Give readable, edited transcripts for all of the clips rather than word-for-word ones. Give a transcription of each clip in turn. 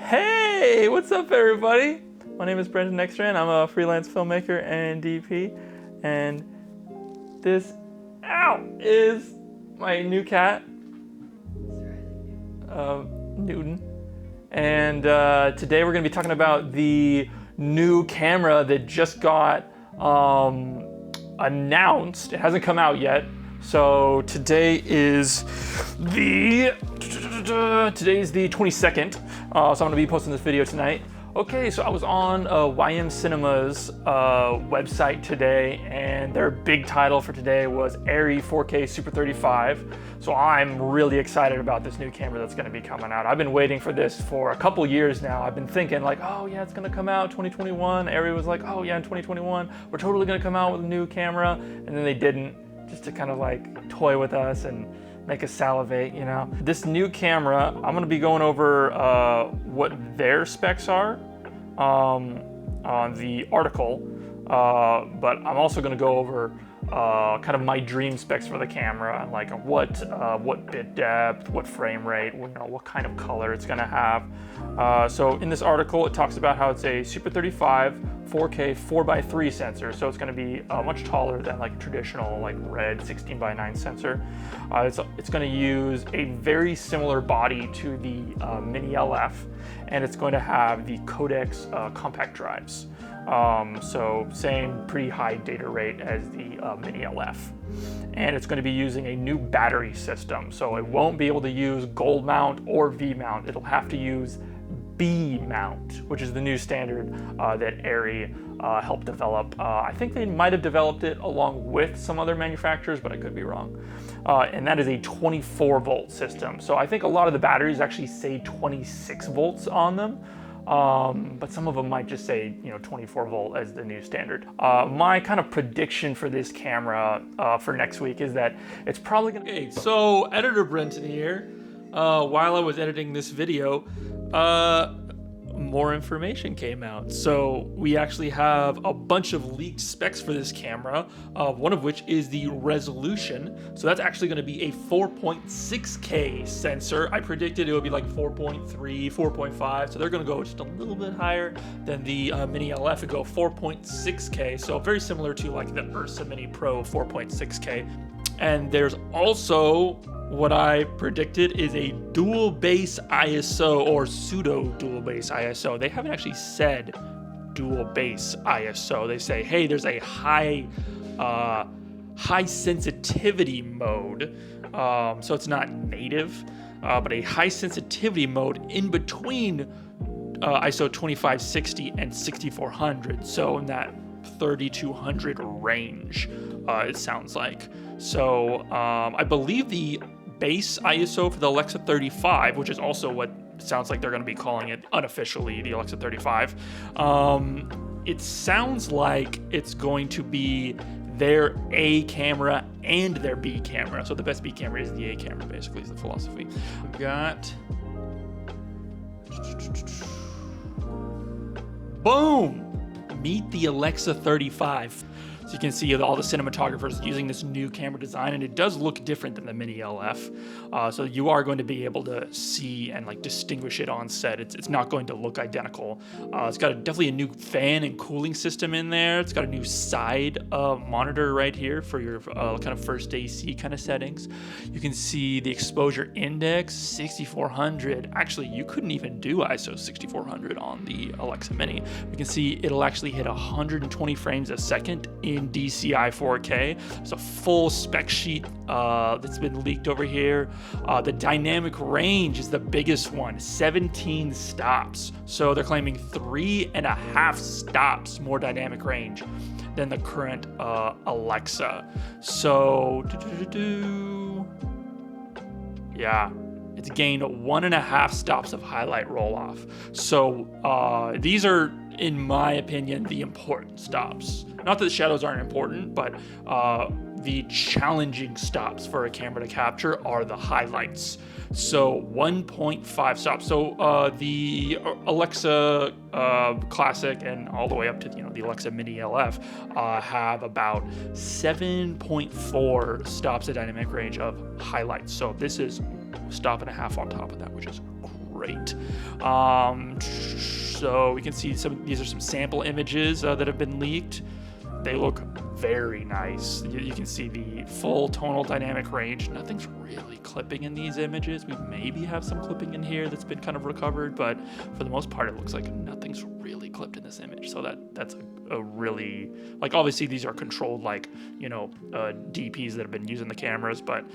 Hey, what's up everybody? My name is Brenton. I'm a freelance filmmaker and DP, and this, is my new cat, Newton. And today we're going to be talking about the new camera that just got announced. It hasn't come out yet. So today is the 22nd. So I'm going to be posting this video tonight. Okay, so I was on YM Cinema's website today, and their big title for today was ARRI 4K Super 35. So I'm really excited about this new camera that's going to be coming out. I've been waiting for this for a couple years now. I've been thinking like, oh yeah, it's going to come out 2021. ARRI was like, oh yeah, in 2021, we're totally going to come out with a new camera, and then they didn't, just to kind of like toy with us and make us salivate, you know. This new camera, I'm gonna be going over what their specs are on the article, but I'm also gonna go over kind of my dream specs for the camera, like what bit depth, what frame rate, what kind of color it's gonna have. So in this article, it talks about how it's a Super 35 4K 4x3 sensor, so it's going to be much taller than like a traditional like red 16:9 sensor. It's going to use a very similar body to the Mini LF, and it's going to have the codex compact drives. So same pretty high data rate as the Mini LF. And it's going to be using a new battery system, so it won't be able to use gold mount or V mount. It'll have to use B mount, which is the new standard that ARRI helped develop. I think they might have developed it along with some other manufacturers, but I could be wrong. And that is a 24 volt system. So I think a lot of the batteries actually say 26 volts on them. But some of them might just say, 24 volt as the new standard. My kind of prediction for this camera for next week is that it's probably gonna. Okay, so editor Brenton here. While I was editing this video, more information came out. So we actually have a bunch of leaked specs for this camera, one of which is the resolution. So that's actually going to be a 4.6K sensor. I predicted it would be like 4.3, 4.5. So they're going to go just a little bit higher than the Mini LF and go 4.6K. So very similar to like the Ursa Mini Pro 4.6K. And there's also what I predicted is a dual base ISO or pseudo dual base ISO. They haven't actually said dual base ISO. They say, hey, there's a high sensitivity mode. So it's not native, but a high sensitivity mode in between ISO 2560 and 6400. So in that 3200 range, it sounds like. So I believe the base ISO for the Alexa 35, which is also what sounds like they're going to be calling it unofficially, the Alexa 35, it sounds like it's going to be their A camera and their B camera. So the best B camera is the A camera, basically, is the philosophy. We've got... Boom! Meet the Alexa 35. So you can see all the cinematographers using this new camera design, and it does look different than the Mini LF. So you are going to be able to see and like distinguish it on set. It's not going to look identical. It's got definitely a new fan and cooling system in there. It's got a new side monitor right here for your kind of first AC kind of settings. You can see the exposure index 6400. Actually, you couldn't even do ISO 6400 on the Alexa Mini. You can see it'll actually hit 120 frames a second in DCI 4K. It's a full spec sheet that's been leaked over here. The dynamic range is the biggest one, 17 stops. So they're claiming 3.5 stops more dynamic range than the current Alexa. So, yeah, it's gained 1.5 stops of highlight roll off. So these are, in my opinion, the important stops. Not that the shadows aren't important, but the challenging stops for a camera to capture are the highlights. So 1.5 stops. So the Alexa Classic and all the way up to the Alexa Mini LF have about 7.4 stops of dynamic range of highlights. So this is 1.5 stops on top of that, which is great. So we can see these are some sample images that have been leaked. They look very nice. You can see the full tonal dynamic range. Nothing's really clipping in these images. We maybe have some clipping in here that's been kind of recovered, but for the most part, it looks like nothing's really clipped in this image. So that's a really, like, obviously these are controlled, like, DPs that have been using the cameras, but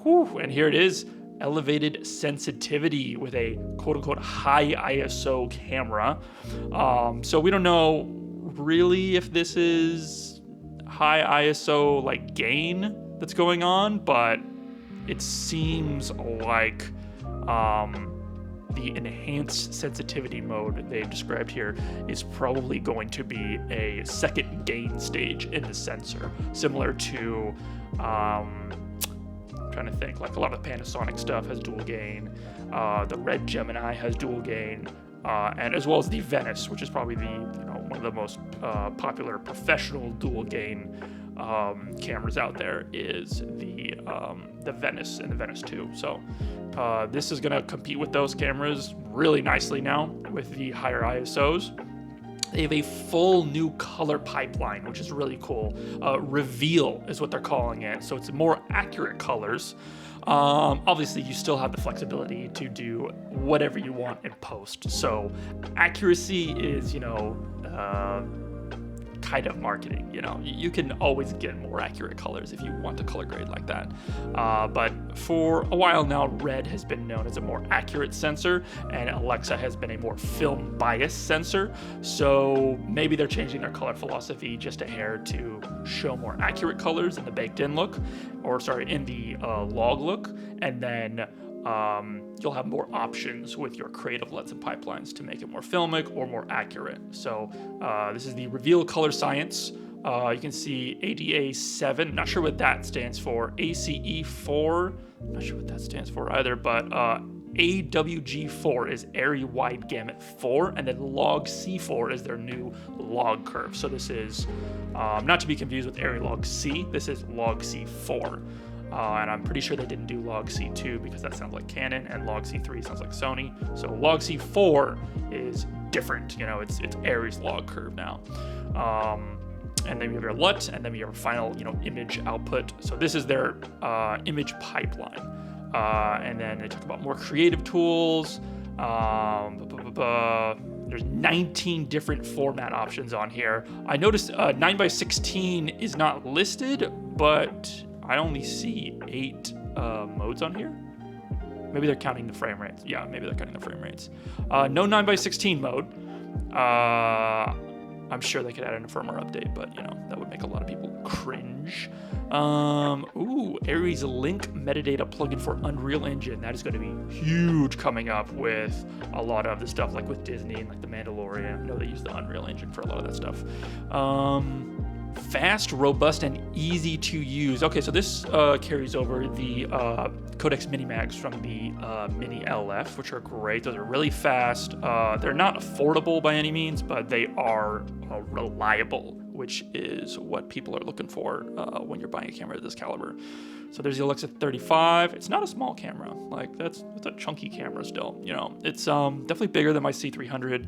whew, and here it is. Elevated sensitivity with a quote-unquote high ISO camera. So we don't know really if this is high ISO like gain that's going on, but it seems like the enhanced sensitivity mode they've described here is probably going to be a second gain stage in the sensor, similar to trying to think, like a lot of Panasonic stuff has dual gain. The Red Gemini has dual gain, and as well as the Venice, which is probably the one of the most popular professional dual gain cameras out there, is the Venice and the Venice 2. So this is going to compete with those cameras really nicely now with the higher ISOs. They have a full new color pipeline, which is really cool. Reveal is what they're calling it. So it's more accurate colors. Obviously, you still have the flexibility to do whatever you want in post. So accuracy is, kind of marketing. You can always get more accurate colors if you want to color grade like that. But for a while now, Red has been known as a more accurate sensor, and Alexa has been a more film biased sensor. So maybe they're changing their color philosophy just a hair to show more accurate colors in the baked-in look, in the log look, and then you'll have more options with your creative LUTs and pipelines to make it more filmic or more accurate. So this is the Reveal Color Science. You can see ADA 7, not sure what that stands for. ACE 4, not sure what that stands for either, but AWG 4 is Airy Wide Gamut 4, and then Log C4 is their new log curve. So this is not to be confused with Airy Log C, this is Log C4. And I'm pretty sure they didn't do Log C2 because that sounds like Canon, and Log C3 sounds like Sony. So Log C4 is different. It's Airy's log curve now. And then we have your LUT, and then we have our final, image output. So this is their image pipeline. And then they talk about more creative tools. There's 19 different format options on here. I noticed 9x16 is not listed, but I only see 8 modes on here. Maybe they're counting the frame rates. Yeah, maybe they're counting the frame rates. No 9x16 mode. I'm sure they could add in a firmware update, but that would make a lot of people cringe. Aries Link metadata plugin for Unreal Engine. That is going to be huge coming up with a lot of the stuff, like with Disney and like The Mandalorian. I know they use the Unreal Engine for a lot of that stuff. Fast, robust, and easy to use. Okay, so this carries over the Codex Minimags from the Mini LF, which are great. Those are really fast. They're not affordable by any means, but they are reliable, which is what people are looking for when you're buying a camera of this caliber. So there's the Alexa 35. It's not a small camera. Like it's a chunky camera still. It's definitely bigger than my C300,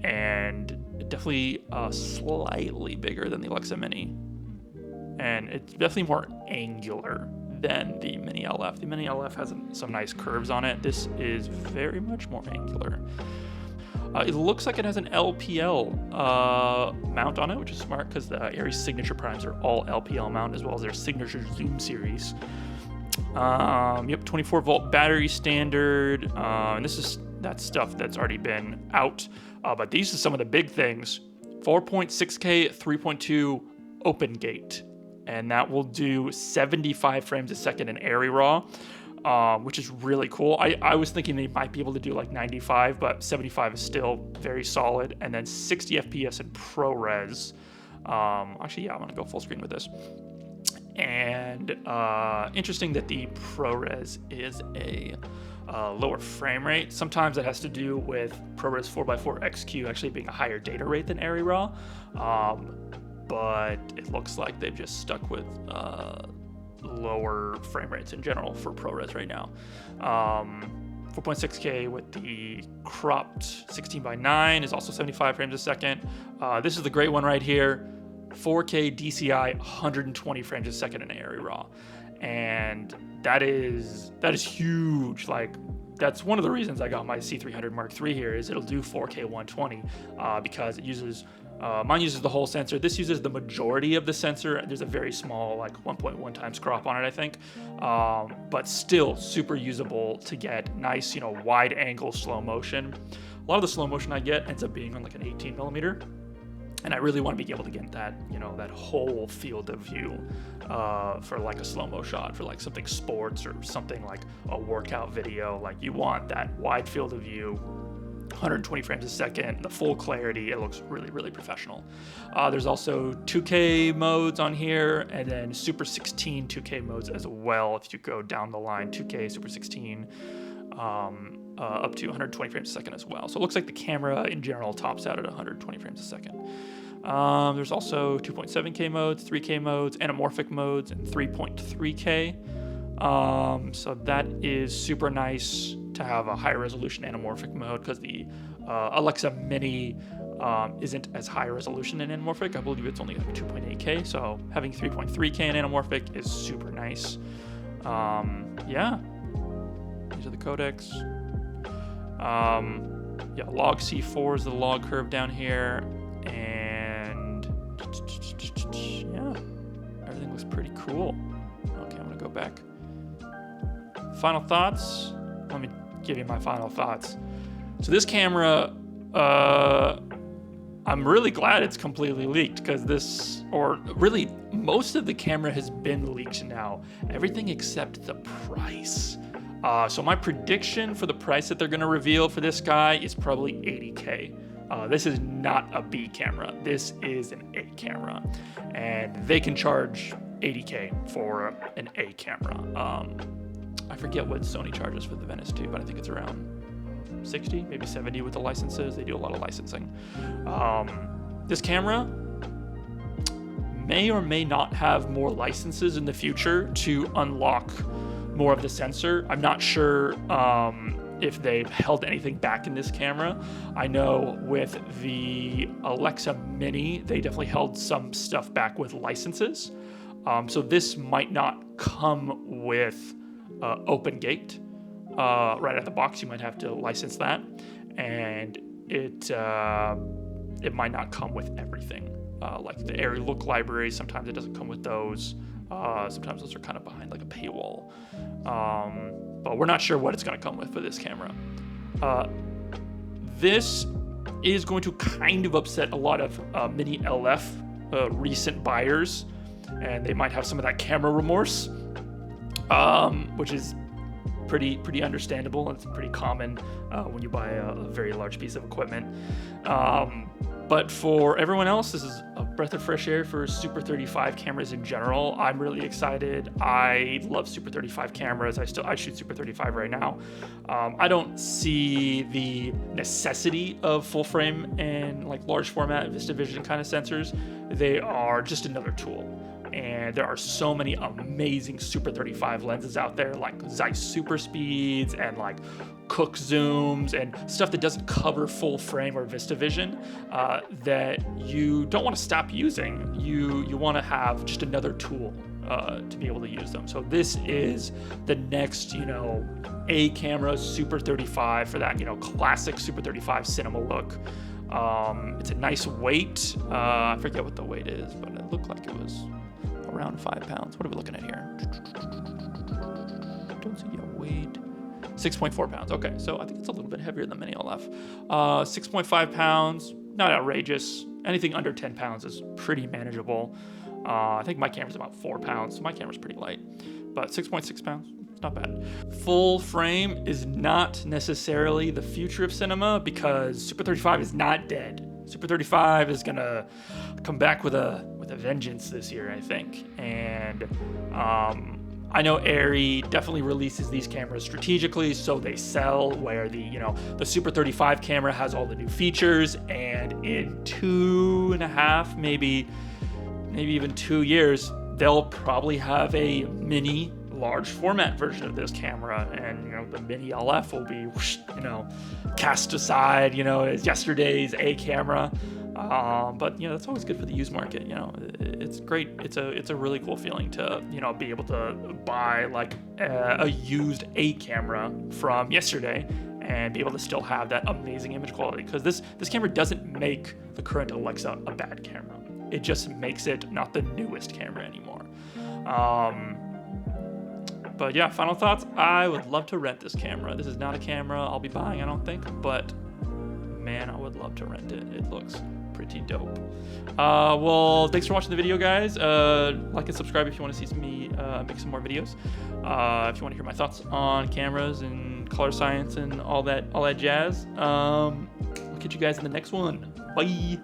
and definitely slightly bigger than the Alexa Mini, and it's definitely more angular than the Mini LF. The Mini LF has some nice curves on it. This is very much more angular. It looks like it has an LPL mount on it, which is smart because the Aries Signature Primes are all LPL mount, as well as their Signature Zoom series. 24-volt battery standard, and that's stuff that's already been out. But these are some of the big things. 4.6K 3.2 open gate, and that will do 75 frames a second in Airy Raw, which is really cool. I was thinking they might be able to do like 95, but 75 is still very solid. And then 60 FPS in ProRes. Actually, yeah, I'm gonna go full screen with this. And interesting that the ProRes is a lower frame rate. Sometimes it has to do with ProRes 4x4 XQ actually being a higher data rate than Airy Raw, but it looks like they've just stuck with lower frame rates in general for ProRes right now. 4.6K with the cropped 16:9 is also 75 frames a second. This is the great one right here. 4K DCI, 120 frames a second in ARRI RAW. And that is huge. Like, that's one of the reasons I got my C300 Mark III here, is it'll do 4K 120 because it uses, mine uses the whole sensor. This uses the majority of the sensor. There's a very small, like 1.1 times crop on it, I think. But still super usable to get nice, wide angle slow motion. A lot of the slow motion I get ends up being on like an 18 millimeter. And I really want to be able to get that, that whole field of view for like a slow-mo shot, for like something sports or something like a workout video. Like, you want that wide field of view, 120 frames a second, the full clarity. It looks really, really professional. There's also 2K modes on here, and then Super 16 2K modes as well. If you go down the line, 2K, Super 16, up to 120 frames a second as well. So it looks like the camera in general tops out at 120 frames a second. There's also 2.7K modes, 3K modes, anamorphic modes, and 3.3K. So that is super nice to have a higher resolution anamorphic mode, because the Alexa Mini isn't as high resolution in anamorphic. I believe it's only like 2.8K. So having 3.3K in anamorphic is super nice. Yeah, these are the codecs. Yeah, log C4 is the log curve down here, and yeah, everything looks pretty cool. Okay, I'm gonna go back. Final thoughts. Let me give you my final thoughts. So this camera, I'm really glad it's completely leaked, because really most of the camera has been leaked now. Everything except the price. So my prediction for the price that they're going to reveal for this guy is probably 80K. This is not a B camera. This is an A camera. And they can charge 80K for an A camera. I forget what Sony charges for the Venice 2, but I think it's around 60, maybe 70 with the licenses. They do a lot of licensing. This camera may or may not have more licenses in the future to unlock more of the sensor. I'm not sure if they've held anything back in this camera. I know with the Alexa Mini, they definitely held some stuff back with licenses. So this might not come with open gate right out of the box. You might have to license that, and it might not come with everything. Like the ARRI Look library, sometimes it doesn't come with those. Sometimes those are kind of behind like a paywall. But we're not sure what it's going to come with for this camera. This is going to kind of upset a lot of Mini LF recent buyers, and they might have some of that camera remorse, which is pretty understandable, and it's pretty common when you buy a very large piece of equipment. But for everyone else, this is a breath of fresh air for Super 35 cameras in general. I'm really excited. I love Super 35 cameras. I shoot Super 35 right now. I don't see the necessity of full frame and like large format VistaVision kind of sensors. They are just another tool. And there are so many amazing Super 35 lenses out there, like Zeiss Super Speeds and like Cook Zooms and stuff that doesn't cover full frame or VistaVision, that you don't want to stop using. You want to have just another tool to be able to use them. So this is the next, A camera Super 35 for that, classic Super 35 cinema look. It's a nice weight. I forget what the weight is, but it looked like it was around 5 pounds. What are we looking at here? Don't see a weight. 6.4 pounds. Okay, so I think it's a little bit heavier than Mini LF. 6.5 pounds, not outrageous. Anything under 10 pounds is pretty manageable. I think my camera's about 4 pounds, so my camera's pretty light. But 6.6 pounds, it's not bad. Full frame is not necessarily the future of cinema, because Super 35 is not dead. Super 35 is gonna come back with a vengeance this year, I think. And I know ARRI definitely releases these cameras strategically so they sell, where the Super 35 camera has all the new features, and in 2.5, maybe even 2 years, they'll probably have a Mini large format version of this camera, and the Mini LF will be cast aside as yesterday's A camera. But that's always good for the used market. It's great. It's a really cool feeling to be able to buy like a used A camera from yesterday and be able to still have that amazing image quality, because this camera doesn't make the current Alexa a bad camera. It just makes it not the newest camera anymore. But yeah, final thoughts. I would love to rent this camera. This is not a camera I'll be buying, I don't think, but man, I would love to rent it. It looks pretty dope. Well, thanks for watching the video, guys. Like and subscribe if you want to see me make some more videos. If you want to hear my thoughts on cameras and color science and all that jazz. I'll catch you guys in the next one. Bye.